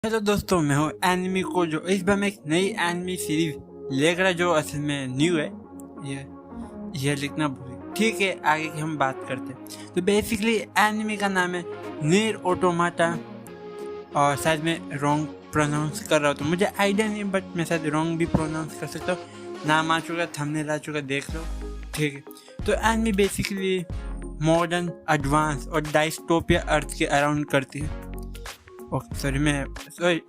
Hello दोस्तों, मैं हूँ एनिमी को जो इस बार मैं एक नई एनिमी सीरीज लेकर आया जो असल में न्यू है। ये लिखना भूल, ठीक है, आगे की हम बात करते हैं। तो बेसिकली एनिमी का नाम है नियर ऑटोमाटा, और शायद मैं रॉन्ग प्रोनाउंस कर रहा हूँ तो मुझे आइडिया नहीं, बट मैं शायद रॉन्ग भी प्रोनाउंस कर सकता हूँ। नाम आ चुका, थंबनेल आ चुका, देख लो, ठीक है। तो एनिमी बेसिकली मॉडर्न, एडवांस और डायस्टोपिया अर्थ के अराउंड करती है। ओके सॉरी,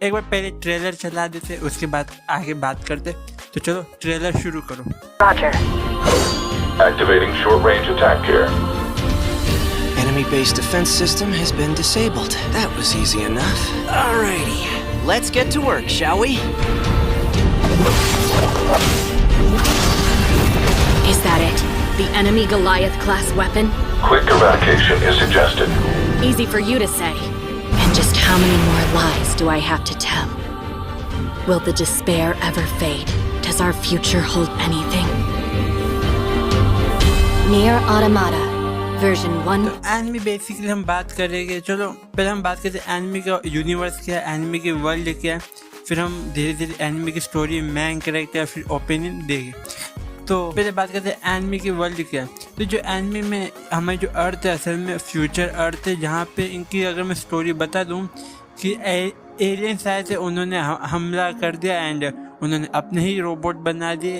एक बार पहले ट्रेलर चला देते, उसके बाद आगे बात करते। तो चलो ट्रेलर शुरू करो। Roger. Activating short-range attack gear. Enemy base defense system has been disabled. That was easy enough. Alrighty, let's get to work, shall we? Is that it? The enemy Goliath-class weapon? Quick evacuation is suggested. Easy for you to say. And just how many more lies do I have to tell? Will the despair ever fade? Does our future hold anything? Nier Automata, version 1. तो enemy basically हम बात करेंगे। चलो पहले हम बात करते हैं एनिमी का यूनिवर्स क्या है, एनिमी की वर्ल्ड क्या है, फिर हम धीरे धीरे एनिमी की स्टोरी, मैन कैरेक्टर, फिर ओपिनियन देंगे। तो पहले बात करते हैं एनिमी की वर्ल्ड क्या है। तो जो एनिमी में हमारी जो अर्थ है असल में फ्यूचर अर्थ है, जहाँ पे इनकी अगर मैं स्टोरी बता दूँ कि एलियंस आए थे, उन्होंने हमला कर दिया एंड उन्होंने अपने ही रोबोट बना दिए,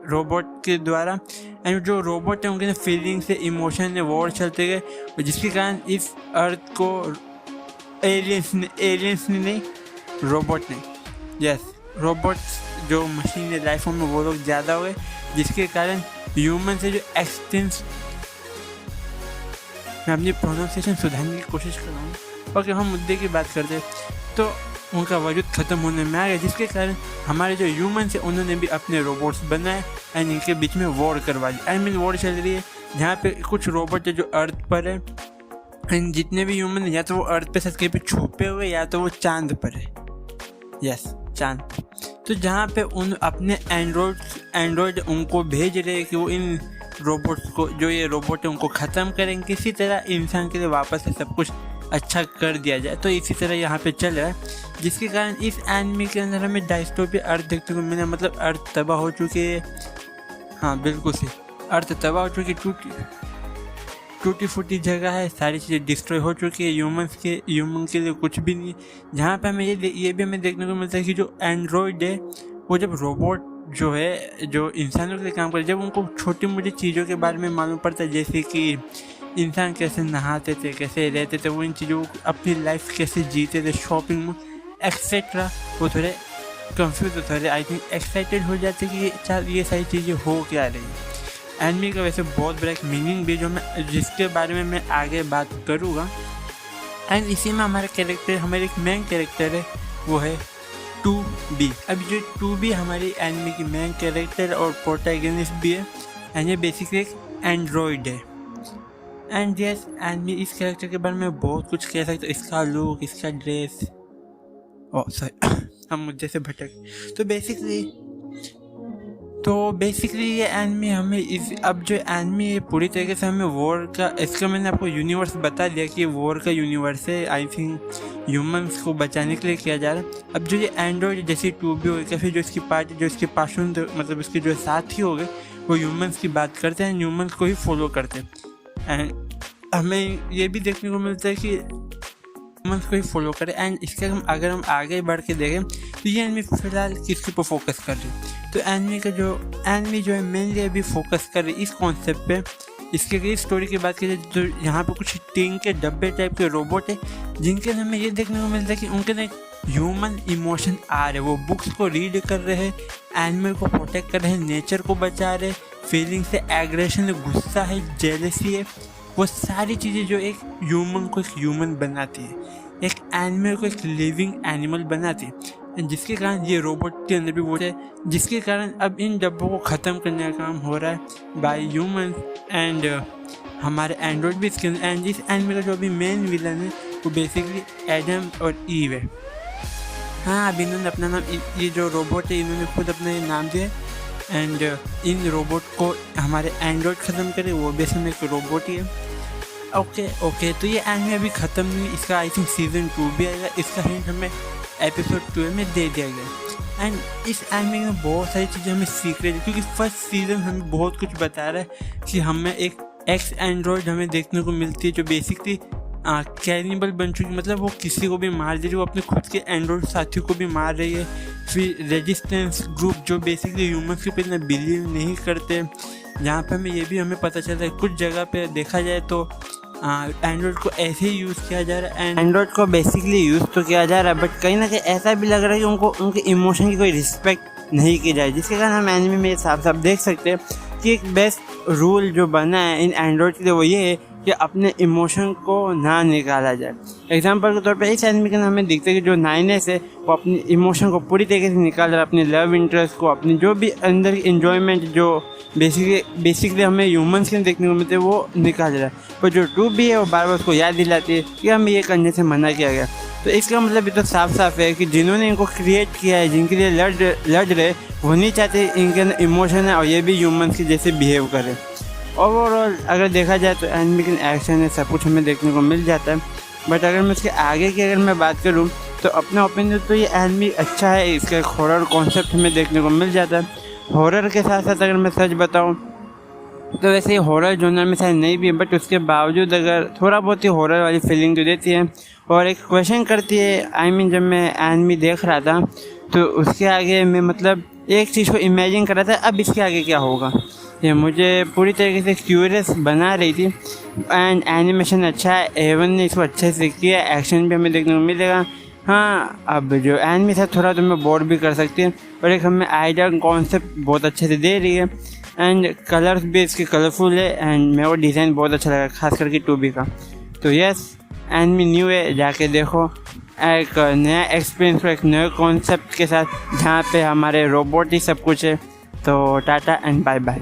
रोबोट के द्वारा। एंड जो रोबोट है उनके फीलिंग से, इमोशन ने वॉर चलते गए, जिसके कारण इस अर्थ को एलियंस ने नहीं, रोबोट ने, यस, रोबोट्स जो मशीन है लाइफ फॉर्म में, वो लोग ज़्यादा हो गए, जिसके कारण ह्यूमन से जो एक्सटेंस, मैं अपनी प्रोनाउंसिएशन सुधारने की कोशिश कर रहा हूँ। ओके, हम मुद्दे की बात करते हैं। तो उनका वजूद ख़त्म होने में आ गया, जिसके कारण हमारे जो ह्यूमन्स हैं उन्होंने भी अपने रोबोट्स बनाए एंड इनके बीच में वॉर करवा दी। वॉर चल रही है, जहाँ पे कुछ रोबोट है जो अर्थ पर है एंड जितने भी ह्यूमन या तो वो अर्थ पे सर पे छुपे हुए, या तो वो चांद पर है, यस, चांद। तो जहाँ पे उन अपने एंड्रॉयड उनको भेज रहे हैं कि वो इन रोबोट्स को, जो ये रोबोट है, उनको ख़त्म करेंगे, किसी तरह इंसान के लिए वापस से सब कुछ अच्छा कर दिया जाए। तो इसी तरह यहाँ पे चल रहा है, जिसके कारण इस एनिमी के अंदर हमें डायस्टोपिया अर्थ देखने को मिला। मतलब अर्थ तबाह हो चुकी है, हाँ बिल्कुल सही, अर्थ तबाह हो चुकी, टूटी फूटी जगह है, सारी चीज़ें डिस्ट्रॉय हो चुकी है, ह्यूमन के लिए कुछ भी नहीं। जहाँ पे हमें ये भी हमें देखने को मिलता है कि जो एंड्रॉयड है, वो जब रोबोट जो है, जो इंसानों के लिए काम करे, जब उनको छोटी मोटी चीज़ों के बारे में मालूम पड़ता है, जैसे कि इंसान कैसे नहाते थे, कैसे रहते थे, वो इन चीज़ों को अपनी लाइफ कैसे जीते थे, शॉपिंग में एक्सेट्रा, वो थोड़े कंफ्यूज होते थे, आई थिंक एक्साइटेड हो जाते कि ये सारी चीज़ें हो क्या रही है। एनिमी का वैसे बहुत बड़ा एक मीनिंग भी, जिसके बारे में मैं आगे बात करूँगा। एंड इसी में हमारे एक मेन कैरेक्टर है, वो है 2B। अभी जो 2B हमारी एनिमी की मेन कैरेक्टर और प्रोटैगनिस्ट भी है, एंड ये बेसिकली एक एंड्रॉयड है। एंड यस, एनिमी इस कैरेक्टर के बारे में बहुत कुछ कह सकते हो, इसका लुक, इसका ड्रेस, हम मुझे से भटक। तो बेसिकली ये एनिमी हमें अब जो एनिमी है पूरी तरीके से हमें वॉर का, इसका मैंने आपको यूनिवर्स बता दिया कि वॉर का यूनिवर्स है, आई थिंक ह्यूमंस को बचाने के लिए किया जा रहा है। अब जो ये एंड्रॉयड जैसे 2B हो गया, फिर जो इसकी पार्टी, जो इसके पाशुन, मतलब इसके जो साथी हो गए, वो ह्यूमंस की बात करते हैं, ह्यूमंस को ही फॉलो करते हैं। एंड हमें ये भी देखने को मिलता है कि ह्यूमंस को ही फॉलो करें। एंड इसके अगर हम आगे बढ़ के देखें तो ये एनिमी फिलहाल किसके ऊपर फोकस कर रही है। तो एनिमी जो है मेनली अभी फोकस कर रही है इस कॉन्सेप्ट पे। इसके स्टोरी की बात करें तो यहाँ पे कुछ टीन के डब्बे टाइप के रोबोट है, जिनके हमें ये देखने को मिलता है कि उनके अंदर ह्यूमन इमोशन आ रहे, वो बुक्स को रीड कर रहे हैं, एनिमल को प्रोटेक्ट कर रहे हैं, नेचर को बचा रहे, फीलिंग से, एग्रेशन है, गुस्सा है, जेलसी है, वो सारी चीज़ें जो एक ह्यूमन को एक ह्यूमन बनाती है, एक एनिमल को एक लिविंग एनिमल बनाती है। जिसके कारण ये रोबोट के अंदर भी वो है, जिसके कारण अब इन डब्बों को ख़त्म करने का काम हो रहा है बाय ह्यूमन एंड हमारे एंड्रॉयड भी इसके अंदर। एंड इस एनिमल का जो अभी मेन विलन है वो बेसिकली एडम और ईव है। हाँ, अब इन्होंने अपना नाम, ये जो रोबोट है इन्होंने खुद अपना ये नाम दिया है। एंड इन रोबोट को हमारे एंड्रॉयड ख़त्म करे, वो भी इसमें एक रोबोट ही है। ओके तो ये एनिमे अभी ख़त्म नहीं, इसका आई थिंक सीज़न 2 भी आएगा। इसका हिंट हमें एपिसोड 12 में दे दिया गया। एंड इस एनिमे में बहुत सारी चीज़ें हमें सीख रही है, क्योंकि फर्स्ट सीजन हमें बहुत कुछ बता रहा है कि हमें एक एक्स एंड्रॉयड हमें देखने को मिलती है जो बेसिकली कैनिबल बन चुकी, मतलब वो किसी को भी मार दे रही है, वो अपने खुद के एंड्रॉयड साथियों को भी मार रही है। फिर रेजिस्टेंस ग्रुप जो बेसिकली ह्यूमंस के ऊपर इतना बिलीव नहीं करते, जहाँ पे हमें पता चलता है कुछ जगह पे देखा जाए तो एंड्रॉयड को ऐसे ही यूज़ किया जा रहा है। एंड्रॉयड को बेसिकली यूज़ तो किया जा रहा है, बट कहीं ना कहीं ऐसा भी लग रहा है कि उनको उनके इमोशन की कोई रिस्पेक्ट नहीं की जाए, जिसके कारण हम एनिमे में साफ साफ देख सकते हैं कि एक बेस्ट रूल जो बना है इन एंड्रॉयड के लिए वो ये है कि अपने इमोशन को ना निकाला जाए। एग्जाम्पल के तौर पे इस एनिमे के अंदर हमें दिखता है कि जो नाइनेस है वो अपनी इमोशन को पूरी तरीके से निकाल रहा है, अपने लव इंटरेस्ट को, अपनी जो भी अंदर की इन्जॉयमेंट जो बेसिकली हमें ह्यूमंस के देखने को मिलते हैं वो निकाल रहा है। पर जो ट्रू भी है वो बार बार उसको याद दिलाती है कि हमें ये करने से मना किया गया। तो इसका मतलब ये तो साफ साफ है कि जिन्होंने इनको क्रिएट किया है, जिनके लिए लड़ रहे, वो नहीं चाहते इनके अंदर इमोशन है और ये भी ह्यूमंस के जैसे बिहेव करे। ओवरऑल अगर देखा जाए तो एनिमे के एक्शन है, सब कुछ हमें देखने को मिल जाता है। बट अगर मैं इसके आगे की मैं बात करूँ तो अपना ओपिनियन तो ये एनिमे अच्छा है, इसका एक हॉरर कॉन्सेप्ट हमें देखने को मिल जाता है। हॉरर के साथ साथ अगर मैं सच बताऊँ तो वैसे ही हॉरर जोनर में शायद नहीं भी है, बट उसके बावजूद अगर थोड़ा बहुत ही हॉरर वाली फीलिंग तो देती है और एक क्वेश्चन करती है। जब मैं एनिमे देख रहा था तो उसके आगे मैं मतलब एक चीज़ को इमेजिन कर रहा था, अब इसके आगे क्या होगा, ये मुझे पूरी तरीके से क्यूरियस बना रही थी। एंड एनिमेशन अच्छा है, एवन ने इसको अच्छे से किया, एक्शन भी हमें देखने को मिलेगा। हाँ, अब जो एनिमे था थोड़ा तो मैं बोर भी कर सकती है, और एक हमें आइडिया कॉन्सेप्ट बहुत अच्छे से दे रही है। एंड कलर्स भी इसके कलरफुल है एंड मेरे को डिज़ाइन बहुत अच्छा लगा, खास करके 2B का। तो यस, एनिमे न्यू है, जाके देखो, एक नया एक्सपीरियंस, एक नए कॉन्सेप्ट के साथ, जहाँ पे हमारे रोबोट ही सब कुछ है। तो टाटा एंड बाय बाय।